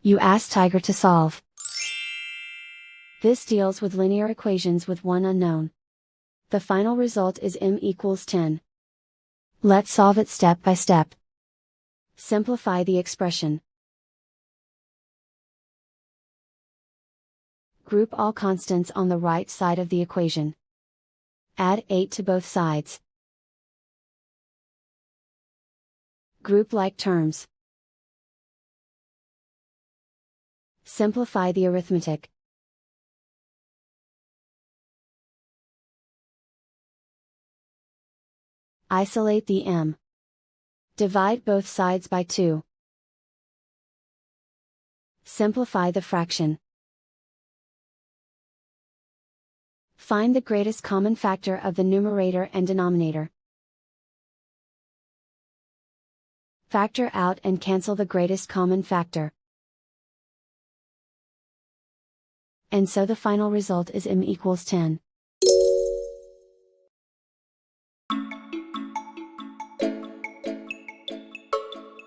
You ask Tiger to solve. This deals with linear equations with one unknown. The final result is m equals 10. Let's solve it step by step. Simplify the expression. Group all constants on the right side of the equation. Add 8 to both sides. Group like terms. Simplify the arithmetic. Isolate the m. Divide both sides by 2. Simplify the fraction. Find the greatest common factor of the numerator and denominator. Factor out and cancel the greatest common factor. And so the final result is m equals 10.